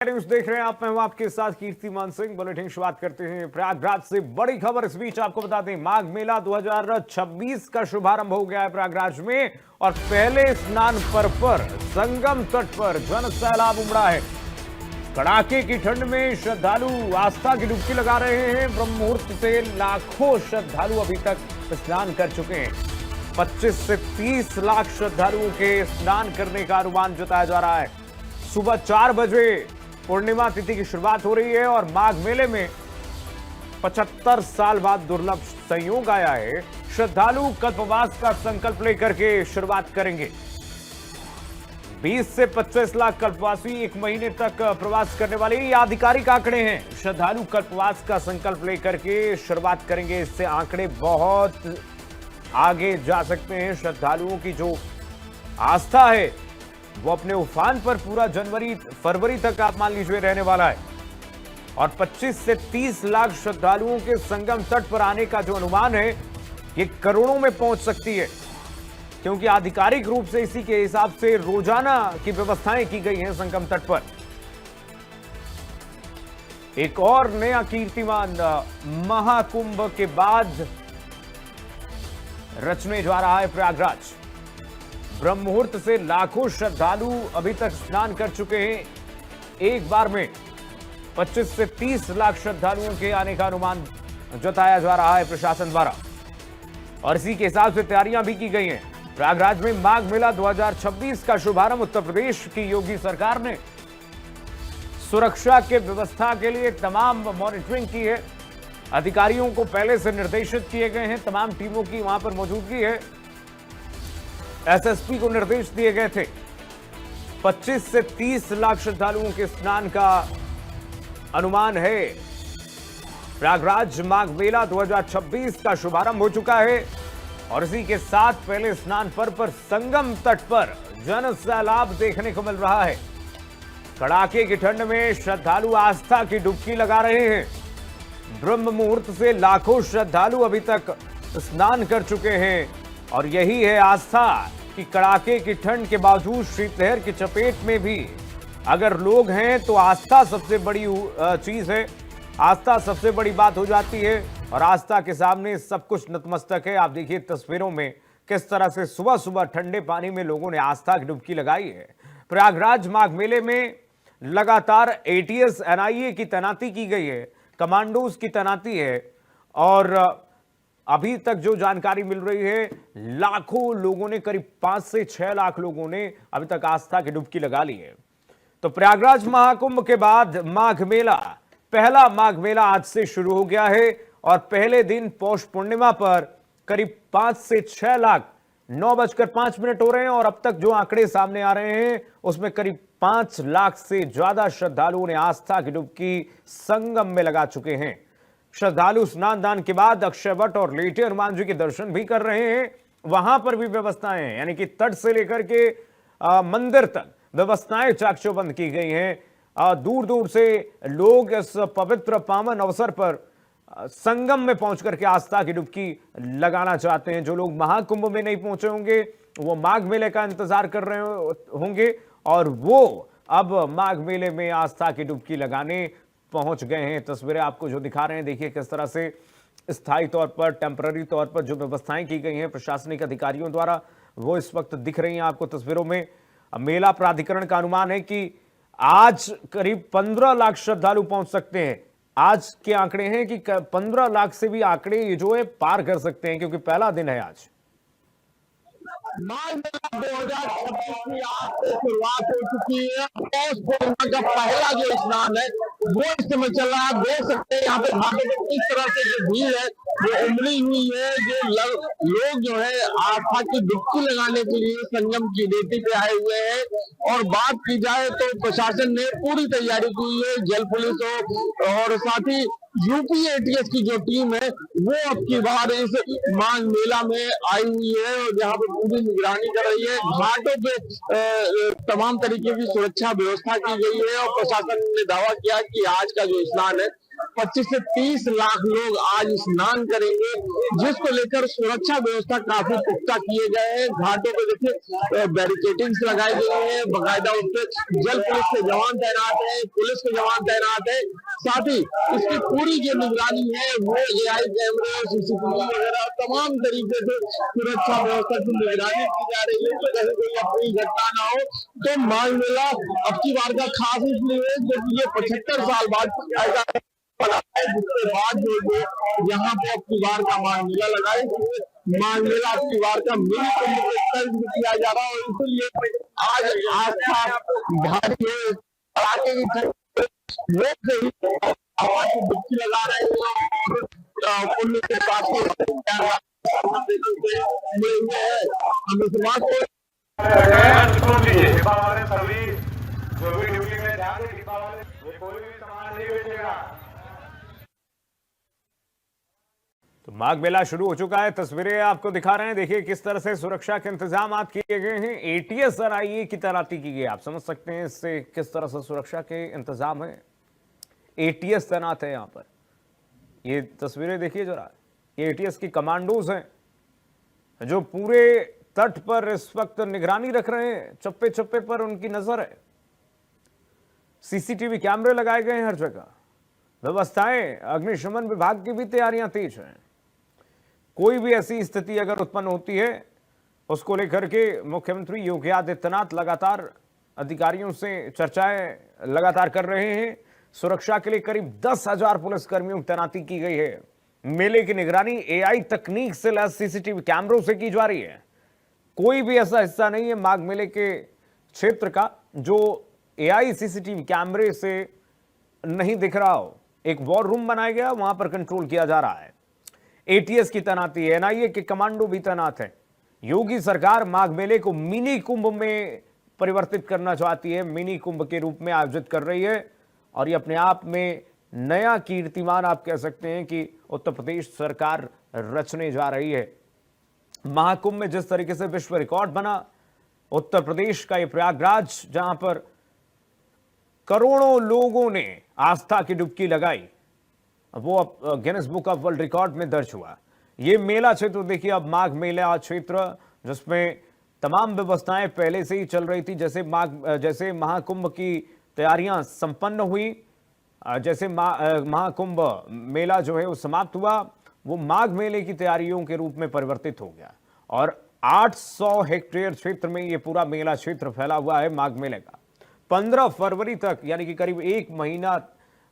News देख रहे हैं आप। मैं हूं आपके साथ कीर्तिमान सिंह। बुलेटिन शुरुआत करते हैं प्रयागराज से। बड़ी खबर इस बीच आपको बता दें, माघ मेला 2026 का शुभारंभ हो गया है प्रयागराज में और पहले स्नान पर्व पर संगम तट पर जन सैलाब उमड़ा है। कड़ाके की ठंड में श्रद्धालु आस्था की डुबकी लगा रहे हैं। ब्रह्म मुहूर्त से लाखों श्रद्धालु अभी तक स्नान कर चुके हैं। 25 से 30 लाख श्रद्धालुओं के स्नान करने का अनुमान जताया जा रहा है। सुबह 4 बजे पूर्णिमा तिथि की शुरुआत हो रही है और माघ मेले में 75 साल बाद दुर्लभ संयोग आया है। श्रद्धालु कल्पवास का संकल्प लेकर के शुरुआत करेंगे। 20 से 25 लाख कल्पवासी एक महीने तक प्रवास करने वाले ये आधिकारिक आंकड़े हैं। श्रद्धालु कल्पवास का संकल्प लेकर के शुरुआत करेंगे। इससे आंकड़े बहुत आगे जा सकते हैं। श्रद्धालुओं की जो आस्था है वो अपने उफान पर पूरा जनवरी फरवरी तक आप मान लीजिए रहने वाला है और 25 से 30 लाख श्रद्धालुओं के संगम तट पर आने का जो अनुमान है ये करोड़ों में पहुंच सकती है, क्योंकि आधिकारिक रूप से इसी के हिसाब से रोजाना की व्यवस्थाएं की गई हैं संगम तट पर। एक और नया कीर्तिमान महाकुंभ के बाद रचने जा रहा है प्रयागराज। ब्रह्म मुहूर्त से लाखों श्रद्धालु अभी तक स्नान कर चुके हैं। एक बार में 25 से 30 लाख श्रद्धालुओं के आने का अनुमान जताया जा रहा है प्रशासन द्वारा और इसी के हिसाब से तैयारियां भी की गई हैं। प्रयागराज में माघ मेला 2026 का शुभारंभ उत्तर प्रदेश की योगी सरकार ने सुरक्षा के व्यवस्था के लिए तमाम मॉनिटरिंग की है। अधिकारियों को पहले से निर्देशित किए गए हैं। तमाम टीमों की वहां पर मौजूदगी है। एसएसपी को निर्देश दिए गए थे। 25 से 30 लाख श्रद्धालुओं के स्नान का अनुमान है। प्रयागराज माघ मेला 2026 का शुभारंभ हो चुका है और इसी के साथ पहले स्नान पर्व पर संगम तट पर जन सैलाब देखने को मिल रहा है। कड़ाके की ठंड में श्रद्धालु आस्था की डुबकी लगा रहे हैं। ब्रह्म मुहूर्त से लाखों श्रद्धालु अभी तक स्नान कर चुके हैं और यही है आस्था कि कड़ाके की ठंड के बावजूद शीतलहर की चपेट में भी अगर लोग हैं तो आस्था सबसे बड़ी चीज है। आस्था सबसे बड़ी बात हो जाती है और आस्था के सामने सब कुछ नतमस्तक है। आप देखिए तस्वीरों में किस तरह से सुबह सुबह ठंडे पानी में लोगों ने आस्था की डुबकी लगाई है। प्रयागराज माघ मेले में लगातार एटीएस एनआईए की तैनाती की गई है, कमांडोज की तैनाती है और अभी तक जो जानकारी मिल रही है लाखों लोगों ने, करीब 5 से 6 लाख लोगों ने अभी तक आस्था की डुबकी लगा ली है। तो प्रयागराज महाकुंभ के बाद माघ मेला, पहला माघ मेला आज से शुरू हो गया है और पहले दिन पौष पूर्णिमा पर करीब 5 से 6 लाख, 9:05 हो रहे हैं और अब तक जो आंकड़े सामने आ रहे हैं उसमें करीब 5 लाख से ज्यादा श्रद्धालुओं ने आस्था की डुबकी संगम में लगा चुके हैं। श्रद्धालु स्नान दान के बाद अक्षय वट और लेटे हनुमान जी के दर्शन भी कर रहे हैं। वहां पर भी व्यवस्थाएं हैं, यानी कि तट से लेकर के मंदिर तक व्यवस्थाएं चाक चौबंद की गई हैं। दूर दूर से लोग इस पवित्र पावन अवसर पर संगम में पहुंच करके आस्था की डुबकी लगाना चाहते हैं। जो लोग महाकुंभ में नहीं पहुंचे होंगे वो माघ मेले का इंतजार कर रहे होंगे और वो अब माघ मेले में आस्था की डुबकी लगाने पहुंच गए हैं। तस्वीरें आपको जो दिखा रहे हैं, देखिए किस तरह से स्थायी तौर पर, टेम्पररी तौर पर जो व्यवस्थाएं की गई हैं प्रशासनिक अधिकारियों द्वारा वो इस वक्त दिख रही हैं आपको तस्वीरों में। मेला प्राधिकरण का अनुमान है कि आज करीब 15 लाख श्रद्धालु पहुंच सकते हैं। आज के आंकड़े हैं कि 15 लाख से भी आंकड़े ये जो है पार कर सकते हैं, क्योंकि पहला दिन है आज। माघ मेला 2026 की आज से शुरुआत हो चुकी है। पौष पूर्णिमा का पहला जो स्नान है वो इस समय चल रहा है। देख सकते हैं यहाँ पे घाटों पे किस तरह से जो भीड़ है वो उमड़ी हुई है। जो लोग जो है आस्था की डुबकी लगाने के लिए संगम की रेती पे आए हुए हैं और बात की जाए तो प्रशासन ने पूरी तैयारी की है। जल पुलिस हो और साथ ही यूपी एटीएस की जो टीम है वो अब की बार इस माघ मेला में आई हुई है और यहाँ पे पूरी निगरानी कर रही है। घाटों पे तमाम तरीके की सुरक्षा व्यवस्था की गई है और प्रशासन ने दावा किया कि आज का जो स्नान है 25 से 30 लाख लोग आज स्नान करेंगे, जिसको लेकर सुरक्षा व्यवस्था काफी पुख्ता किए गए हैं। घाटों पे देखिए बैरिकेडिंग्स लगाई गई है, बाकायदा उस पे जल पुलिस के जवान तैनात है, पुलिस के जवान तैनात है। साथ ही इसकी पूरी जो निगरानी है वो एआई कैमरे और सीसीटीवी वगैरह तमाम तरीके से सुरक्षा व्यवस्था की निगरानी की जा रही है कि कहीं कोई अपनी घटना ना हो। तो माघ मेला अब की बार का खास इसलिए क्योंकि ये 75 साल बाद ऐसा बना है, जिसके बाद जो यहाँ पे अब की बार का माघ मेला लगाए। माघ मेला अब की बार का मिनी कुंभ के तर्ज में किया जा रहा है और इसलिए आज आस्था भारी है। कड़ाके की ठंड लोग से ही हवा की डुबकी लगा रहे हैं और पुण्य के साथ हम इस बात को डिब्बा वाले सभी जो भी ड्यूटी में ध्यान दें, डिब्बा वाले ये कोई भी सामान नहीं बेचेगा। तो माघ मेला शुरू हो चुका है, तस्वीरें आपको दिखा रहे हैं। देखिए किस तरह से सुरक्षा के इंतजाम किए गए हैं। एटीएस और आईए की तैनाती की गई, आप समझ सकते हैं इससे किस तरह से सुरक्षा के इंतजाम है। एटीएस तैनात है यहाँ पर, ये तस्वीरें देखिए जरा। ये एटीएस की कमांडोज हैं जो पूरे तट पर इस वक्त निगरानी रख रहे हैं, चप्पे चप्पे पर उनकी नजर है। सीसीटीवी कैमरे लगाए गए हैं हर जगह। व्यवस्थाएं, अग्निशमन विभाग की भी तैयारियां तेज हैं। कोई भी ऐसी स्थिति अगर उत्पन्न होती है उसको लेकर के मुख्यमंत्री योगी आदित्यनाथ लगातार अधिकारियों से चर्चाएं लगातार कर रहे हैं। सुरक्षा के लिए करीब 10,000 पुलिसकर्मियों की तैनाती की गई है। मेले की निगरानी एआई तकनीक से लैस सीसीटीवी कैमरों से की जा रही है। कोई भी ऐसा हिस्सा नहीं है माघ मेले के क्षेत्र का जो एआई सीसीटीवी कैमरे से नहीं दिख रहा हो। एक वॉर रूम बनाया गया, वहां पर कंट्रोल किया जा रहा है। एटीएस की तैनाती है, एनआईए के कमांडो भी तैनात है। योगी सरकार माघ मेले को मिनी कुंभ में परिवर्तित करना चाहती है, मिनी कुंभ के रूप में आयोजित कर रही है और ये अपने आप में नया कीर्तिमान आप कह सकते हैं कि उत्तर प्रदेश सरकार रचने जा रही है। महाकुंभ में जिस तरीके से विश्व रिकॉर्ड बना, उत्तर प्रदेश का ये प्रयागराज जहां पर करोड़ों लोगों ने आस्था की डुबकी लगाई, वो अब Guinness book of world record में दर्ज हुआ। ये मेला क्षेत्र देखिए, अब माघ मेला क्षेत्र जिसमें तमाम व्यवस्थाएं पहले से ही चल रही थी। जैसे महाकुंभ की तैयारियां संपन्न हुई, जैसे महाकुंभ मेला जो है वो समाप्त हुआ, वो माघ मेले की तैयारियों के रूप में परिवर्तित हो गया और 800 हेक्टेयर क्षेत्र में ये पूरा मेला क्षेत्र फैला हुआ है माघ मेले का। 15 फरवरी तक यानी कि करीब 1 महीना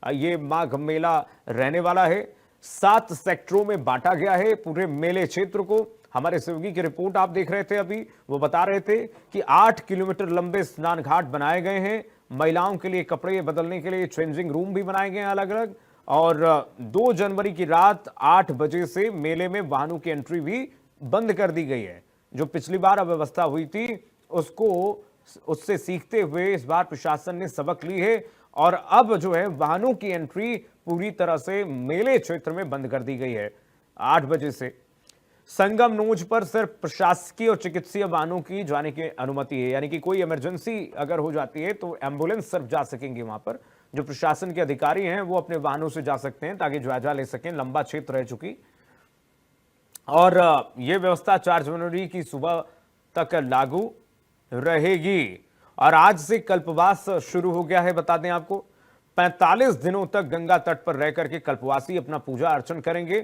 ये माघ मेला रहने वाला है। 7 सेक्टरों में बांटा गया है पूरे मेले क्षेत्र को। हमारे सहयोगी की रिपोर्ट आप देख रहे थे अभी, वो बता रहे थे कि 8 किलोमीटर लंबे स्नान घाट बनाए गए हैं। महिलाओं के लिए कपड़े बदलने के लिए चेंजिंग रूम भी बनाए गए हैं अलग अलग। और 2 जनवरी की रात 8 बजे से मेले में वाहनों की एंट्री भी बंद कर दी गई है। जो पिछली बार अव्यवस्था हुई थी उससे सीखते हुए इस बार प्रशासन ने सबक ली है और अब जो है वाहनों की एंट्री पूरी तरह से मेले क्षेत्र में बंद कर दी गई है 8 बजे से। संगम नोज पर सिर्फ प्रशासकीय और चिकित्सीय वाहनों की जाने की अनुमति है, यानी कि कोई इमरजेंसी अगर हो जाती है तो एम्बुलेंस सिर्फ जा सकेंगे वहां पर। जो प्रशासन के अधिकारी हैं वो अपने वाहनों से जा सकते हैं ताकि जायजा ले सकें। लंबा क्षेत्र रह चुकी और यह व्यवस्था 4 जनवरी की सुबह तक लागू रहेगी। और आज से कल्पवास शुरू हो गया है। बता दें आपको 45 दिनों तक गंगा तट पर रह करके कल्पवासी अपना पूजा अर्चन करेंगे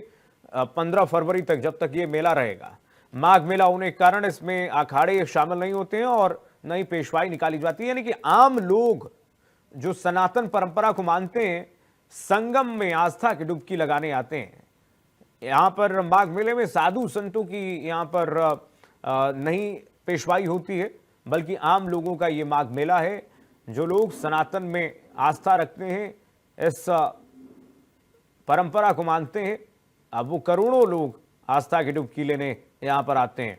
15 फरवरी तक, जब तक ये मेला रहेगा। माघ मेला होने के कारण इसमें अखाड़े शामिल नहीं होते हैं और नई पेशवाई निकाली जाती है, यानी कि आम लोग जो सनातन परंपरा को मानते हैं संगम में आस्था की डुबकी लगाने आते हैं। यहां पर माघ मेले में साधु संतों की यहां पर नहीं पेशवाई होती है, बल्कि आम लोगों का ये माघ मेला है। जो लोग सनातन में आस्था रखते हैं, इस परंपरा को मानते हैं, अब वो करोड़ों लोग आस्था की डुबकी लेने यहां पर आते हैं।